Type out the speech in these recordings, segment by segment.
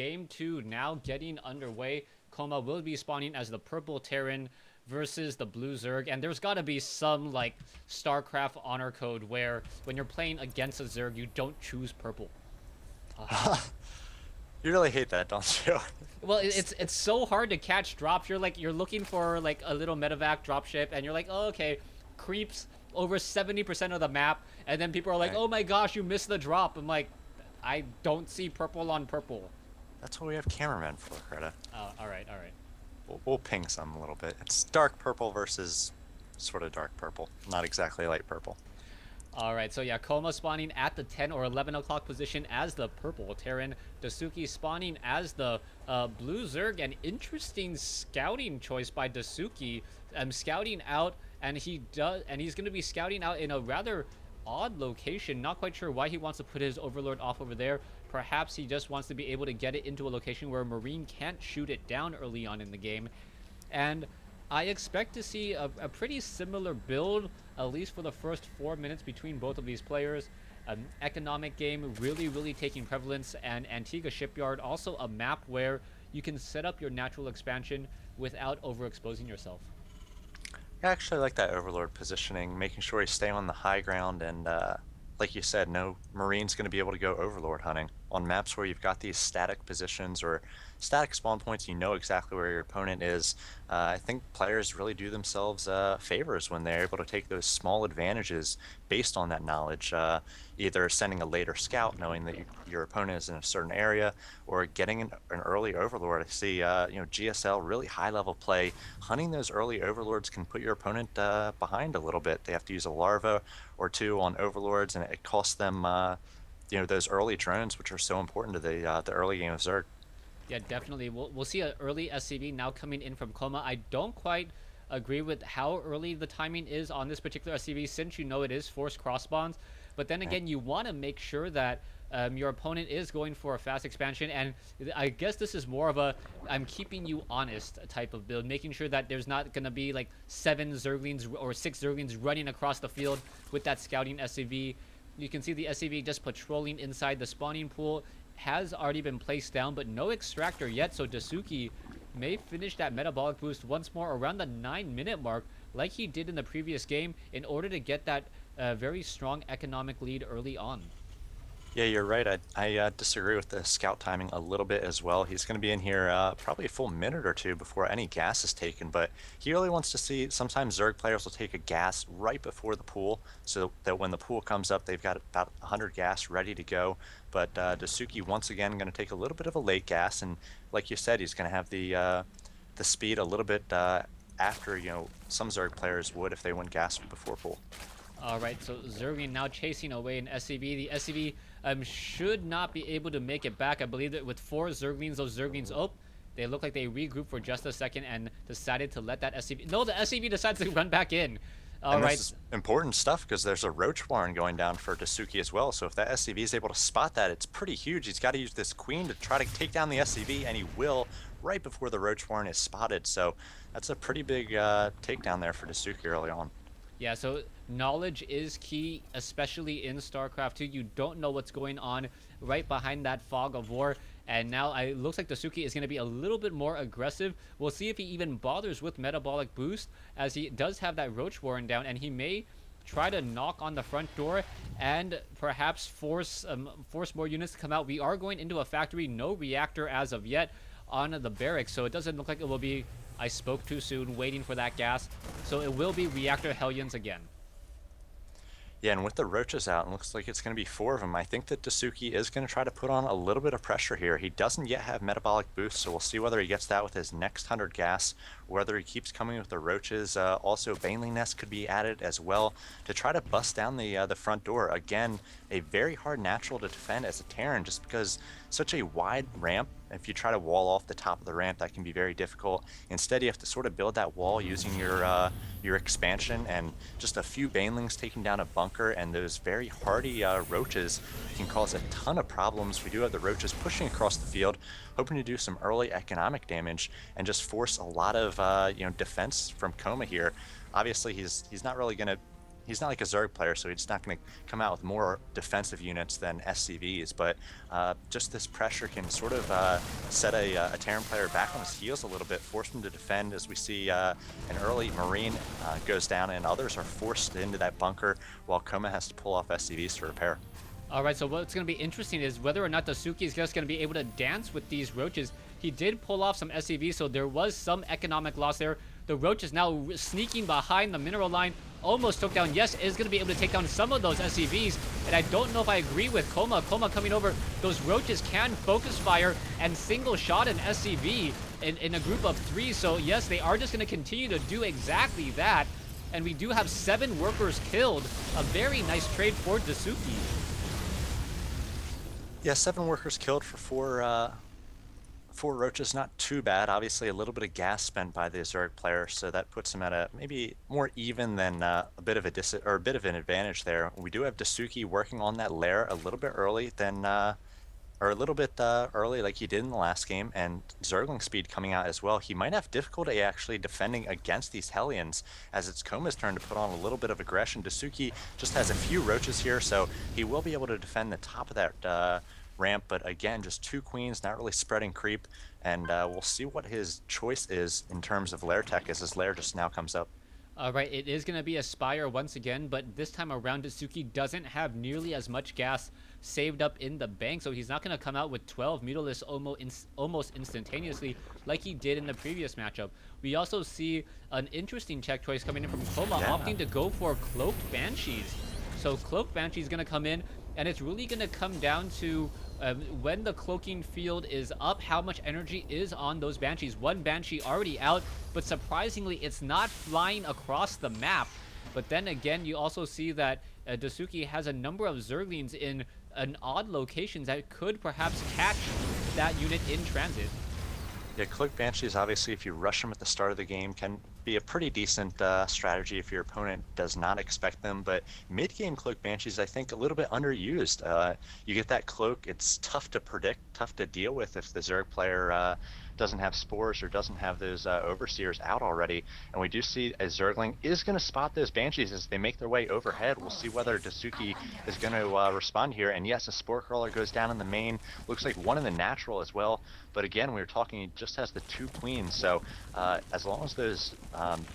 Game 2 now getting underway. Koma will be spawning as the purple Terran versus the blue Zerg, and there's got to be some like StarCraft honor code where when you're playing against a Zerg, you don't choose purple. You really hate that, don't you? Well, it's so hard to catch drops. You're looking for like a little medevac dropship, and you're like, oh, okay, creeps over 70% of the map, and then people are like, Right. oh my gosh, you missed the drop. I'm like, I don't see purple on purple. That's what we have cameramen for, Greta. All right, all right. We'll ping some a little bit. It's dark purple versus sort of dark purple. Not exactly light purple. All right, so yeah, Koma spawning at the 10 or 11 o'clock position as the purple Terran. Dasuki spawning as the blue Zerg. An interesting scouting choice by Dasuki. Scouting out, and he's going to be scouting out in a rather odd location. Not quite sure why he wants to put his Overlord off over there. Perhaps he just wants to be able to get it into a location where a Marine can't shoot it down early on in the game. And I expect to see a pretty similar build, at least for the first 4 minutes between both of these players. An economic game really taking prevalence, and Antigua Shipyard also a map where you can set up your natural expansion without overexposing yourself. I actually like that Overlord positioning, making sure he's staying on the high ground and, like you said, no Marine's going to be able to go Overlord hunting. On maps where you've got these static positions or static spawn points, you know exactly where your opponent is. I think players really do themselves favors when they're able to take those small advantages based on that knowledge. Either sending a later scout, knowing that your opponent is in a certain area, or getting an early Overlord. I see, GSL really high level play. Hunting those early Overlords can put your opponent behind a little bit. They have to use a larva or two on Overlords, and it costs them, those early drones, which are so important to the early game of Zerg. Yeah, definitely. We'll see an early SCV now coming in from Coma. I don't quite agree with how early the timing is on this particular SCV, since you know it is forced cross spawns. But then Right? again, you want to make sure that your opponent is going for a fast expansion, and I guess this is more of a I'm keeping you honest type of build, making sure that there's not going to be like 7 Zerglings or 6 Zerglings running across the field with that scouting SCV. You can see the SCV just patrolling inside the spawning pool. Has already been placed down, but no extractor yet, so Dasuki may finish that metabolic boost once more around the 9-minute mark, like he did in the previous game, in order to get that very strong economic lead early on. Yeah, you're right. I disagree with the scout timing a little bit as well. He's going to be in here probably a full minute or two before any gas is taken, but he really wants to see, sometimes Zerg players will take a gas right before the pool so that when the pool comes up, they've got about 100 gas ready to go. But Dasuki, once again, going to take a little bit of a late gas, and like you said, he's going to have the speed a little bit after, some Zerg players would if they went gas before pool. Alright, so Zerglin now chasing away an SCV. The SCV should not be able to make it back. I believe that with 4 Zerglings, those Zerglings, oh, they look like they regrouped for just a second and decided to let that SCV... No, the SCV decides to run back in. And this Alright, is important stuff because there's a roach warren going down for Dasuki as well. So if that SCV is able to spot that, it's pretty huge. He's got to use this queen to try to take down the SCV, and he will right before the roach warren is spotted. So that's a pretty big takedown there for Dasuki early on. yeah, so knowledge is key, especially in StarCraft 2. You don't know what's going on right behind that fog of war. And now it looks like Dasuki is going to be a little bit more aggressive. We'll see if he even bothers with Metabolic Boost, as he does have that Roach Warren down, and he may try to knock on the front door and perhaps force more units to come out. We are going into a factory, no reactor as of yet on the barracks, so it doesn't look like it will be I spoke too soon, waiting for that gas. So it will be Reactor Hellions again. Yeah, and with the roaches out, it looks like it's going to be 4 of them. I think that Dasuki is going to try to put on a little bit of pressure here. He doesn't yet have metabolic boost, so we'll see whether he gets that with his next 100 gas, or whether he keeps coming with the roaches. Also, Baneling Nest could be added as well to try to bust down the front door. Again, a very hard natural to defend as a Terran, just because such a wide ramp. If you try to wall off the top of the ramp, that can be very difficult. Instead, you have to sort of build that wall using your expansion, and just a few banelings taking down a bunker, and those very hardy roaches can cause a ton of problems. We do have the roaches pushing across the field, hoping to do some early economic damage and just force a lot of defense from Koma here. Obviously, he's not really going to he's not like a Zerg player, so he's not going to come out with more defensive units than SCVs. But just this pressure can sort of set a Terran player back on his heels a little bit, force him to defend. As we see, an early Marine goes down, and others are forced into that bunker, while Koma has to pull off SCVs to repair. All right, so what's going to be interesting is whether or not Dasuki is just going to be able to dance with these roaches. He did pull off some SCVs, so there was some economic loss there. The roach is now sneaking behind the mineral line, almost took down. Yes, is going to be able to take down some of those SCVs, and I don't know if I agree with Koma. Koma coming over, those roaches can focus fire and single shot an SCV in a group of 3, so yes, they are just going to continue to do exactly that, and we do have 7 workers killed. A very nice trade for Dasuki. Yeah, 7 workers killed for 4 roaches, not too bad. Obviously, a little bit of gas spent by the Zerg player, so that puts him at a maybe more even than a bit of an advantage there. We do have Dasuki working on that lair a little bit early than, or a little bit early like he did in the last game, and Zergling speed coming out as well. He might have difficulty actually defending against these Hellions, as it's Koma's turn to put on a little bit of aggression. Dasuki just has a few roaches here, so he will be able to defend the top of that ramp, but again, just 2 queens, not really spreading creep, and we'll see what his choice is in terms of lair tech as his lair just now comes up. All right, it is going to be a Spire once again, but this time around, Dasuki doesn't have nearly as much gas saved up in the bank, so he's not going to come out with 12 Mutalisks almost instantaneously like he did in the previous matchup. We also see an interesting tech choice coming in from Koma, opting to go for Cloaked Banshees. So Cloaked Banshee is going to come in, and it's really going to come down to when the cloaking field is up, how much energy is on those Banshees. 1 Banshee already out, but surprisingly, it's not flying across the map. But then again, you also see that Dasuki has a number of Zerglings in an odd locations that could perhaps catch that unit in transit. Yeah, Cloak Banshees, obviously, if you rush them at the start of the game, can be a pretty decent strategy if your opponent does not expect them. But mid-game Cloak Banshees, I think, a little bit underused. You get that cloak, it's tough to predict, tough to deal with if the Zerg player doesn't have spores or doesn't have those overseers out already. And we do see a Zergling is going to spot those Banshees as they make their way overhead. We'll see whether Dasuki is going to respond here. And yes, a Spore Crawler goes down in the main. Looks like one in the natural as well. But again, we were talking, he just has the 2 queens. So as long as those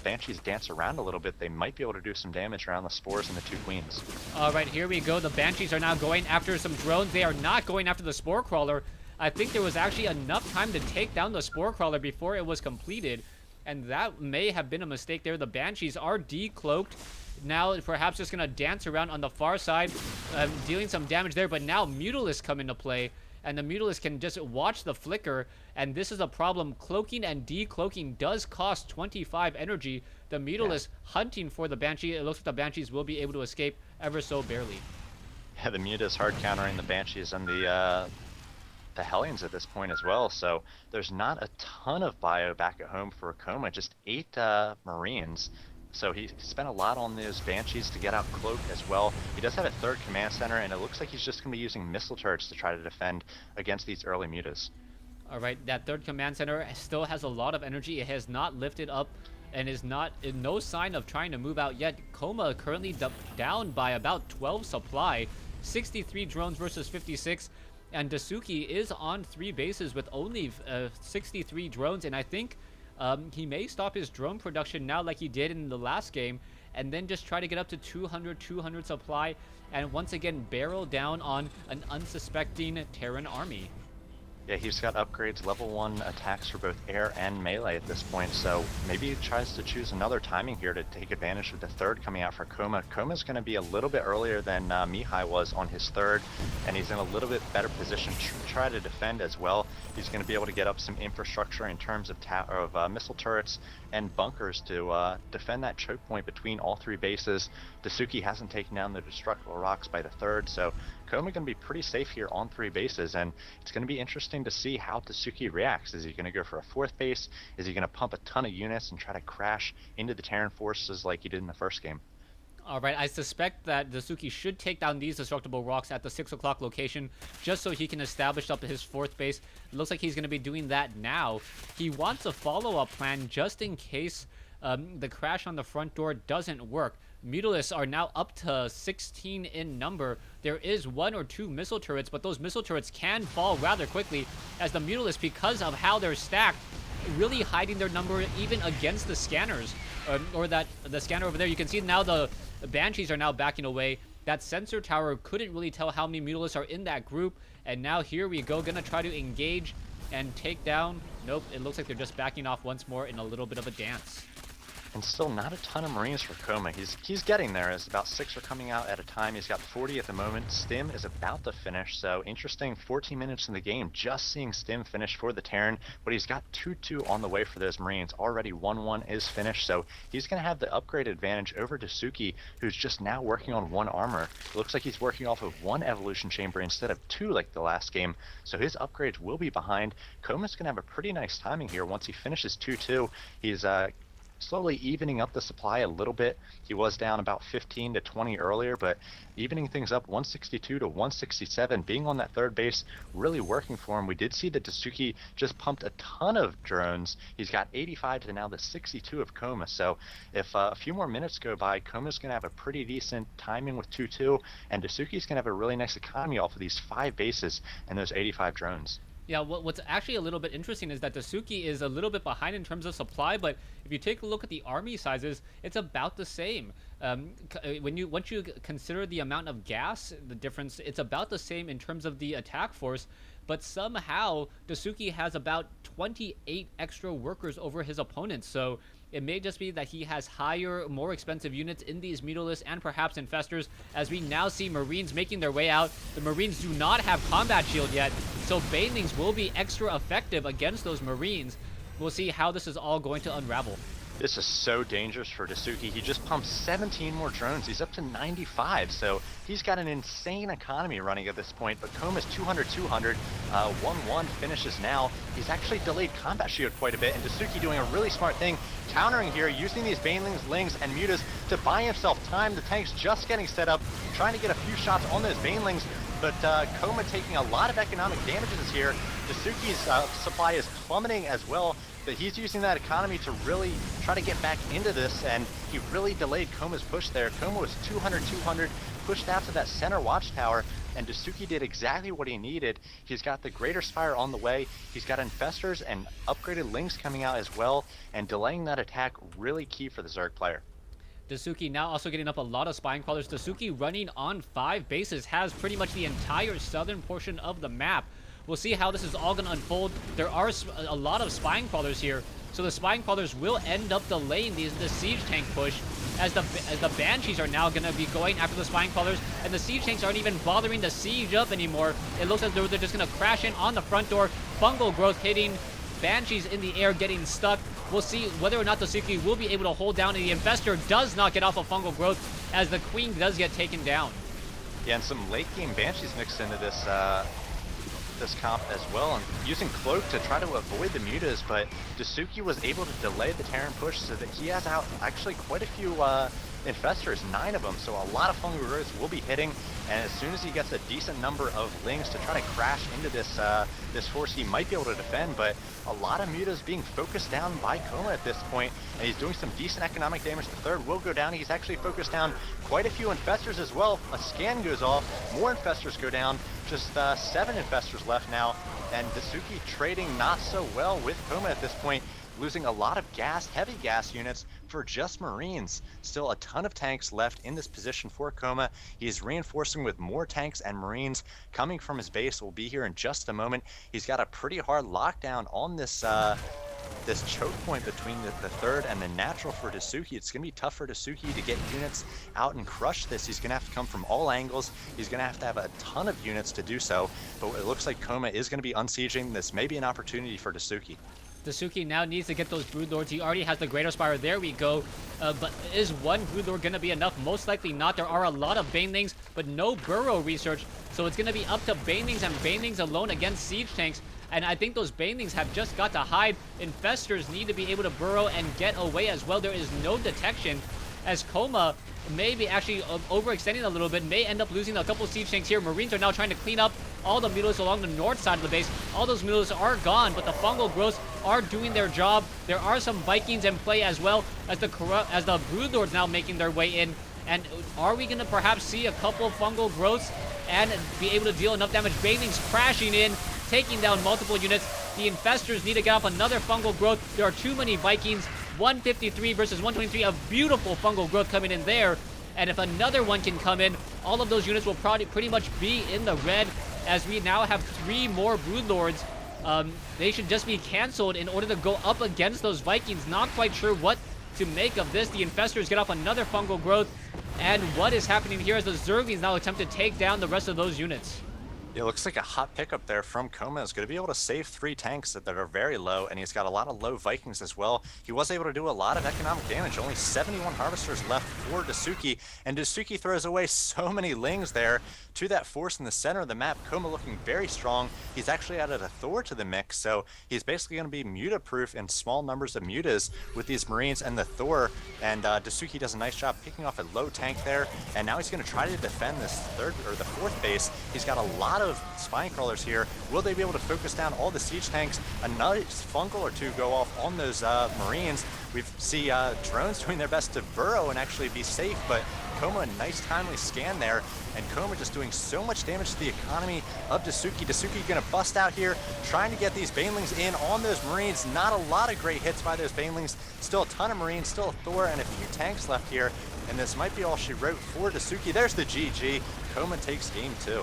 Banshees dance around a little bit, they might be able to do some damage around the spores and the 2 queens. All right, here we go. The Banshees are now going after some drones. They are not going after the Spore Crawler. I think there was actually enough time to take down the Spore Crawler before it was completed, and that may have been a mistake there. The Banshees are decloaked. Now perhaps just going to dance around on the far side, dealing some damage there, but now Mutalisks come into play, and the Mutalisks can just watch the flicker, and this is a problem. Cloaking and decloaking does cost 25 energy. The Mutalisks hunting for the Banshee. It looks like the Banshees will be able to escape ever so barely. Yeah, the Mutas hard countering the Banshees and the Hellions at this point as well, so there's not a ton of bio back at home for Koma, just 8 Marines. So he spent a lot on those Banshees to get out Cloak as well. He does have a 3rd command center, and it looks like he's just going to be using missile turrets to try to defend against these early Mutas. All right, that 3rd command center still has a lot of energy. It has not lifted up and is not in no sign of trying to move out yet. Koma currently down by about 12 supply, 63 drones versus 56. And Dasuki is on 3 bases with only 63 drones, and I think he may stop his drone production now like he did in the last game, and then just try to get up to 200 supply, and once again barrel down on an unsuspecting Terran army. Yeah, he's got upgrades, level 1 attacks for both air and melee at this point, so maybe he tries to choose another timing here to take advantage of the 3rd coming out for Koma. Koma's going to be a little bit earlier than Mihai was on his 3rd, and he's in a little bit better position to try to defend as well. He's going to be able to get up some infrastructure in terms of missile turrets and bunkers to defend that choke point between all 3 bases. Dasuki hasn't taken down the destructible rocks by the 3rd, so Koma going to be pretty safe here on 3 bases, and it's going to be interesting to see how Dasuki reacts. Is he going to go for a 4th base? Is he going to pump a ton of units and try to crash into the Terran forces like he did in the first game? All right, I suspect that Dasuki should take down these destructible rocks at the 6 o'clock location just so he can establish up his 4th base. It looks like he's going to be doing that now. He wants a follow-up plan just in case the crash on the front door doesn't work. Mutalisks are now up to 16 in number. There is 1 or 2 missile turrets, but those missile turrets can fall rather quickly as the Mutalisks, because of how they're stacked, really hiding their number even against the scanners, or that the scanner over there. You can see now the Banshees are now backing away. That sensor tower couldn't really tell how many Mutalisks are in that group, and now here we go, gonna try to engage and take down. Nope, it looks like they're just backing off once more in a little bit of a dance. And still not a ton of Marines for Koma. He's getting there, as about 6 are coming out at a time. He's got 40 at the moment. Stim is about to finish, so interesting 14 minutes in the game, just seeing Stim finish for the Terran, but he's got 2-2 on the way for those Marines. Already 1-1 is finished, so he's going to have the upgrade advantage over Dasuki, who's just now working on 1 armor. It looks like he's working off of 1 evolution chamber instead of 2 like the last game, so his upgrades will be behind. Koma's going to have a pretty nice timing here once he finishes 2-2. He's slowly evening up the supply a little bit. He was down about 15 to 20 earlier, but evening things up, 162 to 167, being on that third base, really working for him. We did see that Dasuki just pumped a ton of drones. He's got 85 to now the 62 of Koma, so if a few more minutes go by, Koma's going to have a pretty decent timing with 2-2, and Dasuki's going to have a really nice economy off of these 5 bases and those 85 drones. Yeah, what's actually a little bit interesting is that Dasuki is a little bit behind in terms of supply, but if you take a look at the army sizes, it's about the same. Once you consider the amount of gas, the difference, it's about the same in terms of the attack force, but somehow Dasuki has about 28 extra workers over his opponents, so it may just be that he has higher, more expensive units in these Mutalisks and perhaps Infestors, as we now see Marines making their way out. The Marines do not have combat shield yet, so Banelings will be extra effective against those Marines. We'll see how this is all going to unravel. This is so dangerous for Dasuki. He just pumped 17 more drones. He's up to 95, so he's got an insane economy running at this point, but Koma's 200-200, 1-1 finishes now. He's actually delayed combat shield quite a bit, and Dasuki doing a really smart thing, countering here, using these Banelings, Lings, and Mutas to buy himself time. The tank's just getting set up, trying to get a few shots on those Banelings, but Koma taking a lot of economic damages here. Dasuki's supply is plummeting as well, but he's using that economy to really try to get back into this, and he really delayed Koma's push there. Koma was 200-200, pushed out to that center watchtower, and Dasuki did exactly what he needed. He's got the Greater Spire on the way, he's got Infestors and upgraded Lings coming out as well, and delaying that attack really key for the Zerg player. Dasuki now also getting up a lot of spine crawlers. Dasuki running on 5 bases, has pretty much the entire southern portion of the map. We'll see how this is all going to unfold. There are a lot of spine crawlers here, so the spine crawlers will end up delaying the siege tank push, as the Banshees are now going to be going after the spine crawlers, and the siege tanks aren't even bothering to siege up anymore. It looks like they're just going to crash in on the front door. Fungal growth hitting, Banshees in the air getting stuck. We'll see whether or not Dasuki will be able to hold down, and the Infestor does not get off of fungal growth, as the Queen does get taken down. Yeah, and some late game Banshees mixed into this this comp as well, and using Cloak to try to avoid the mutas, but Dasuki was able to delay the Terran push so that he has out actually quite a few Infestors, 9 of them, so a lot of fungal growths will be hitting, and as soon as he gets a decent number of Lings to try to crash into this this force, he might be able to defend, but a lot of mutas being focused down by Koma at this point, and he's doing some decent economic damage. The third will go down. He's actually focused down quite a few Infestors as well. A scan goes off, more Infestors go down, just 7 Infestors left now, and Dasuki trading not so well with Koma at this point, losing a lot of gas, heavy gas units for just Marines. Still a ton of tanks left in this position for Koma. He's reinforcing with more tanks and Marines coming from his base. We'll be here in just a moment. He's got a pretty hard lockdown on this this choke point between the third and the natural for Dasuki. It's going to be tough for Dasuki to get units out and crush this. He's going to have to come from all angles. He's going to have a ton of units to do so, but it looks like Koma is going to be unsieging. This may be an opportunity for Dasuki. Dasuki now needs to get those Broodlords. He already has the Greater Spire. There we go. But is one Broodlord going to be enough? Most likely not. There are a lot of Banelings, but no burrow research. So it's going to be up to Banelings and Banelings alone against siege tanks. And I think those Banelings have just got to hide. Infestors need to be able to burrow and get away as well. There is no detection, as Koma may be actually overextending a little bit, may end up losing a couple siege tanks here. Marines are now trying to clean up all the Mutalisks along the north side of the base. All those Mutalisks are gone, but the fungal growths are doing their job. There are some Vikings in play as well, as the Broodlords now making their way in. And are we going to perhaps see a couple of fungal growths and be able to deal enough damage? Banelings crashing in, taking down multiple units. The Infestors need to get off another fungal growth. There are too many Vikings. 153 versus 123. A beautiful fungal growth coming in there. And if another one can come in, all of those units will probably pretty much be in the red, as we now have 3 more Broodlords. They should just be canceled in order to go up against those Vikings. Not quite sure what to make of this. The Infestors get off another fungal growth. And what is happening here as the Zerglings now attempt to take down the rest of those units? It looks like a hot pickup there from Koma. Is going to be able to save 3 tanks that are very low, and he's got a lot of low Vikings as well. He was able to do a lot of economic damage. Only 71 Harvesters left for Dasuki, and Dasuki throws away so many Lings there to that force in the center of the map. Koma looking very strong. He's actually added a Thor to the mix, so he's basically going to be Muta-proof in small numbers of Mutas with these Marines and the Thor, and Dasuki does a nice job picking off a low tank there, and now he's going to try to defend this the fourth base. He's got a lot of spine crawlers here. Will they be able to focus down all the siege tanks? A nice fungal or two go off on those Marines. We see drones doing their best to burrow and actually be safe, but Koma, a nice timely scan there, and Koma just doing so much damage to the economy of Dasuki. Dasuki gonna bust out here, trying to get these Banelings in on those Marines. Not a lot of great hits by those Banelings. Still a ton of Marines, still a Thor, and a few tanks left here, and this might be all she wrote for Dasuki. There's the GG. Koma takes game 2.